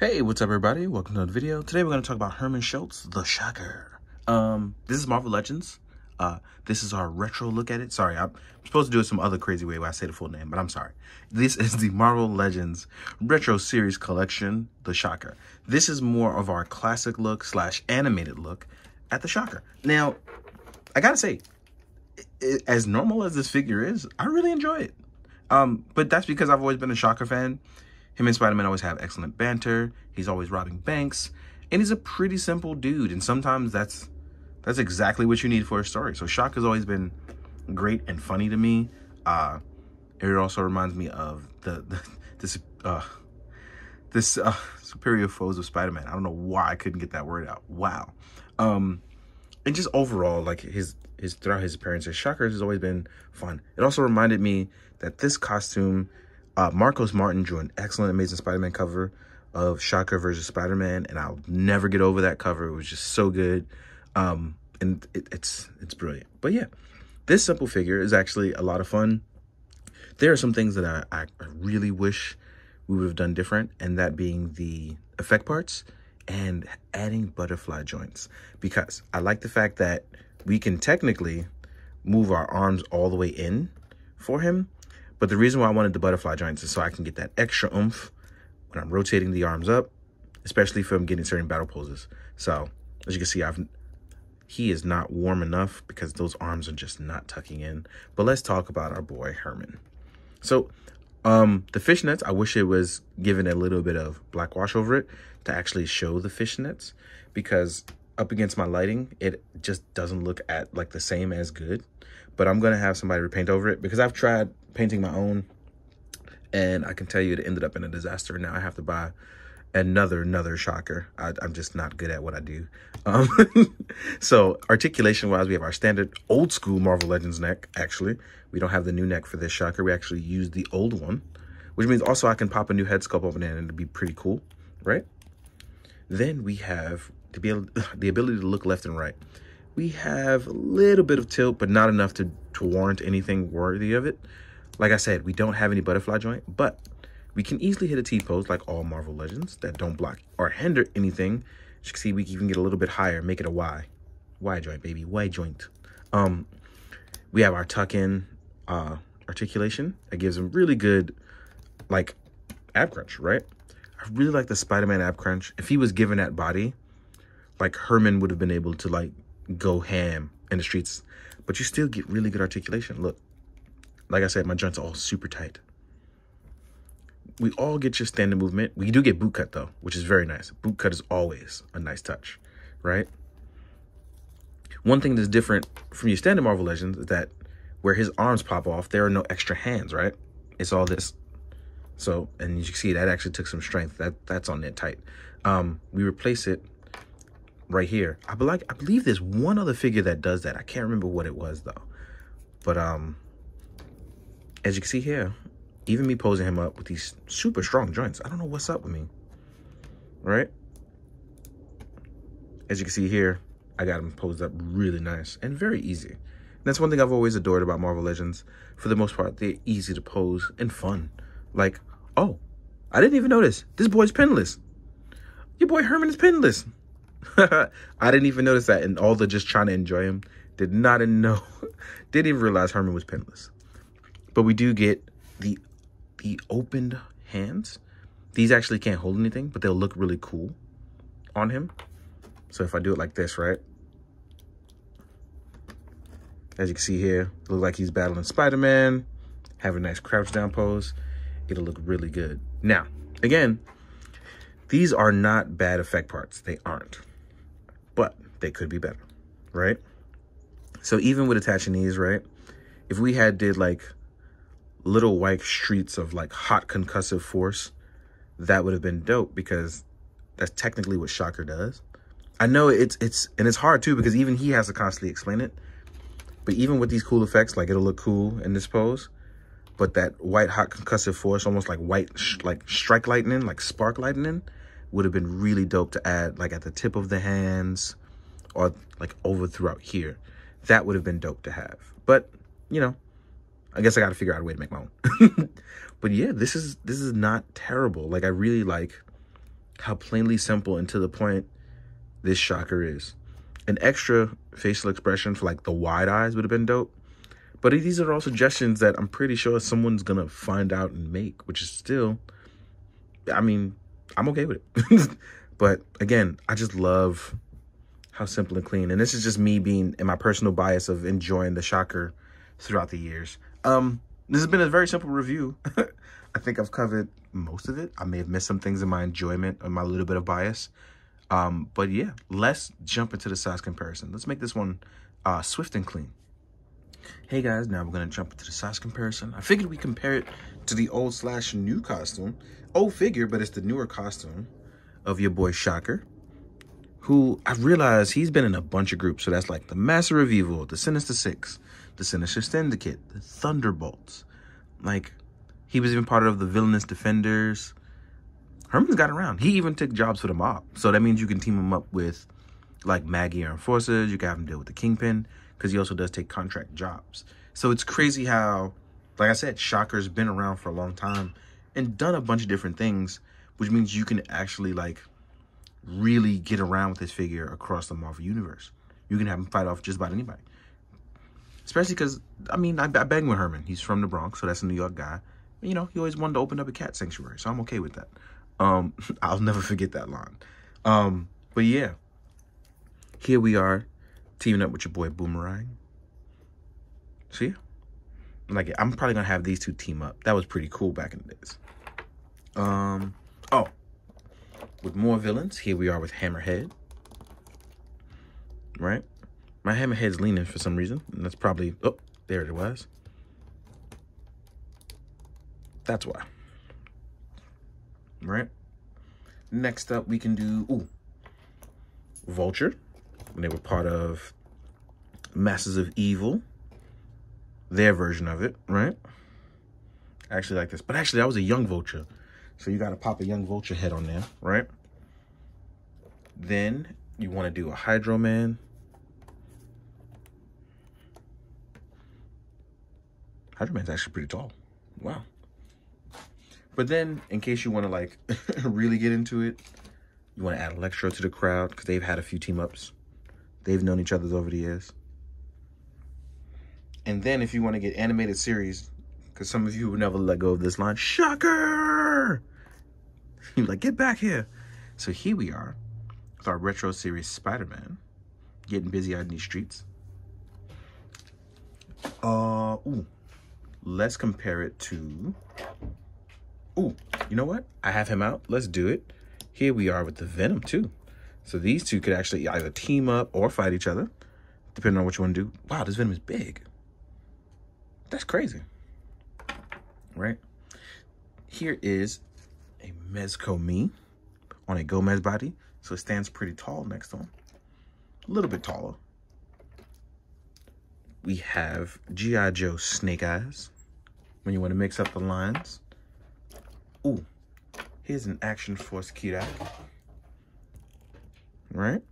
Hey, what's up everybody? Welcome to another video. Today we're going to talk about Herman Schultz, the Shocker. This is Marvel Legends. This is our retro look at it. Sorry, I'm supposed to do it some other crazy way where I say the full name, but I'm sorry. This is the Marvel Legends Retro Series Collection, the Shocker. This is more of our classic look / animated look at the Shocker. Now, I gotta say, as normal as this figure is, I really enjoy it. But that's because I've always been a Shocker fan. Him and Spider-Man always have excellent banter. He's always robbing banks, and he's a pretty simple dude. And sometimes that's exactly what you need for a story. So Shocker's always been great and funny to me. It also reminds me of this superior foes of Spider-Man. I don't know why I couldn't get that word out. Wow. And just overall, like his throughout his appearances, Shocker has always been fun. It also reminded me that this costume. Marcos Martin drew an excellent Amazing Spider-Man cover of Shocker versus Spider-Man, and I'll never get over that cover. It was just so good, and it's brilliant. But yeah, this simple figure is actually a lot of fun. There are some things that I really wish we would have done different, and that being the effect parts and adding butterfly joints, because I like the fact that we can technically move our arms all the way in for him. But the reason why I wanted the butterfly joints is so I can get that extra oomph when I'm rotating the arms up, especially if I'm getting certain battle poses. So, as you can see, he is not warm enough because those arms are just not tucking in. But let's talk about our boy Herman. So, the fishnets, I wish it was given a little bit of black wash over it to actually show the fishnets, because up against my lighting, it just doesn't look like the same as good. But I'm going to have somebody repaint over it, because I've tried painting my own, and I can tell you it ended up in a disaster. Now I have to buy another Shocker. I'm just not good at what I do. So articulation wise, we have our standard old school Marvel Legends neck. Actually, we don't have the new neck for this Shocker. We actually use the old one, which means also I can pop a new head sculpt over there and it'd be pretty cool, right? Then we have the ability to look left and right. We have a little bit of tilt, but not enough to warrant anything worthy of it. Like I said, we don't have any butterfly joint, but we can easily hit a T-pose like all Marvel Legends that don't block or hinder anything. As you can see, we can even get a little bit higher, make it a Y. Y joint, baby, Y joint. We have our tuck-in articulation. That gives him really good, like, ab crunch, right? I really like the Spider-Man ab crunch. If he was given that body, like, Herman would have been able to, like, go ham in the streets, but you still get really good articulation. Look, like I said, my joints are all super tight. We all get your standard movement. We do get boot cut though, which is very nice. Boot cut is always a nice touch, right? One thing that's different from your standard Marvel Legends is that where his arms pop off, there are no extra hands, right? It's all this. So, and you can see that actually took some strength. That's on there tight. We replace it right here. I believe there's one other figure that does that. I can't remember what it was though. But as you can see here, even me posing him up with these super strong joints, I don't know what's up with me, right? As you can see here, I got him posed up really nice and very easy. And that's one thing I've always adored about Marvel Legends. For the most part, they're easy to pose and fun. Like, oh, I didn't even notice. This boy's pinless. Your boy Herman is pinless. I didn't even notice that, and all the just trying to enjoy him didn't even realize Herman was pinless. But we do get the opened hands. These actually can't hold anything, but they'll look really cool on him. So if I do it like this, right? As you can see here, it looks like he's battling Spider-Man. Have a nice crouch down pose. It'll look really good. Now, again, these are not bad effect parts. They aren't. But they could be better, right? So even with attaching these, right? If we did like little white streaks of like hot concussive force, that would have been dope, because that's technically what Shocker does. I know it's hard too, because even he has to constantly explain it. But even with these cool effects, like it'll look cool in this pose. But that white hot concussive force, almost like white like strike lightning, like spark lightning, would have been really dope to add like at the tip of the hands or like over throughout here. That would have been dope to have. But, you know, I guess I got to figure out a way to make my own. But yeah, this is not terrible. Like, I really like how plainly simple and to the point this shocker is. An extra facial expression for like the wide eyes would have been dope. But these are all suggestions that I'm pretty sure someone's going to find out and make, which is still, I mean, I'm okay with it. But again, I just love how simple and clean. And this is just me being in my personal bias of enjoying the shocker throughout the years. This has been a very simple review. I think I've covered most of it. I may have missed some things in my enjoyment and my little bit of bias. But yeah, let's jump into the size comparison. Let's make this one swift and clean. Hey guys, now we're going to jump into the size comparison. I figured we compare it to the old/new costume. Old figure, but it's the newer costume of your boy Shocker, who I realized he's been in a bunch of groups. So that's like the Master of Evil, the Sinister Six, the Sinister Syndicate, the Thunderbolts. Like, he was even part of the Villainous Defenders. Herman's got around. He even took jobs for the mob. So that means you can team him up with, like, Maggie or Enforcers. You can have him deal with the Kingpin, because he also does take contract jobs. So it's crazy how, like I said, Shocker's been around for a long time and done a bunch of different things, which means you can actually, like, really get around with this figure across the Marvel Universe. You can have him fight off just about anybody. Especially because, I mean, I bang with Herman. He's from the Bronx, so that's a New York guy. You know, he always wanted to open up a cat sanctuary, so I'm okay with that. I'll never forget that line. But yeah, here we are teaming up with your boy Boomerang. See? Like, I'm probably gonna have these two team up. That was pretty cool back in the days. Oh, with more villains, here we are with Hammerhead. Right? My Hammerhead's leaning for some reason, and that's probably, oh, there it was. That's why. Right? Next up, we can do, Vulture. When they were part of Masters of Evil. Their version of it, right? I actually like this. But actually, that was a young Vulture. So you got to pop a young Vulture head on there, right? Then you want to do a Hydro Man. Hydro Man's actually pretty tall. Wow. But then, in case you want to, like, really get into it, you want to add Electro to the crowd, because they've had a few team-ups. They've known each other over the years. And then, if you want to get animated series, because some of you would never let go of this line, Shocker! You're like, get back here. So here we are, with our retro series Spider-Man, getting busy out in these streets. Let's compare it to... you know what? I have him out. Let's do it. Here we are with the Venom, too. So these two could actually either team up or fight each other, depending on what you want to do. Wow, this Venom is big. That's crazy. Right? Here is a Mezco Me on a Gomez body. So it stands pretty tall next to him. A little bit taller. We have G.I. Joe Snake Eyes, when you want to mix up the lines. Here's an Action Force Kirak. Right?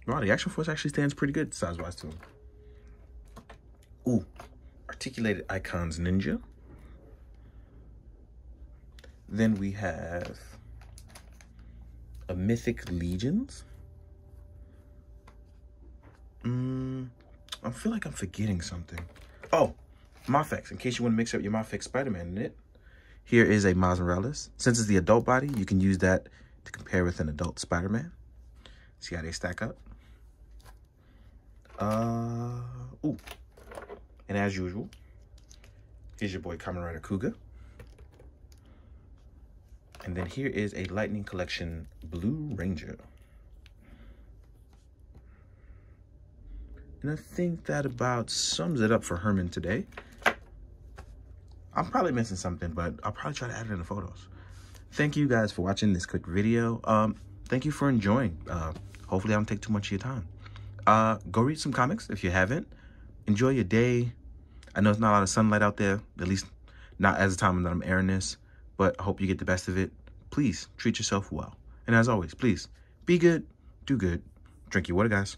Wow, the Action Force actually stands pretty good size-wise to him. Articulated Icons Ninja. Then we have a Mythic Legions. I feel like I'm forgetting something. Mafex, in case you want to mix up your Mafex Spider-Man in it. Here is a Miles Morales. Since it's the adult body, you can use that to compare with an adult Spider-Man. See how they stack up? And as usual, here's your boy Kamen Rider Kuga. And then here is a Lightning Collection Blue Ranger. And I think that about sums it up for Herman today. I'm probably missing something, but I'll probably try to add it in the photos. Thank you guys for watching this quick video. Thank you for enjoying. Hopefully I don't take too much of your time. Go read some comics if you haven't. Enjoy your day. I know it's not a lot of sunlight out there, at least not as the time that I'm airing this, but I hope you get the best of it. Please treat yourself well. And as always, please be good, do good, drink your water, guys.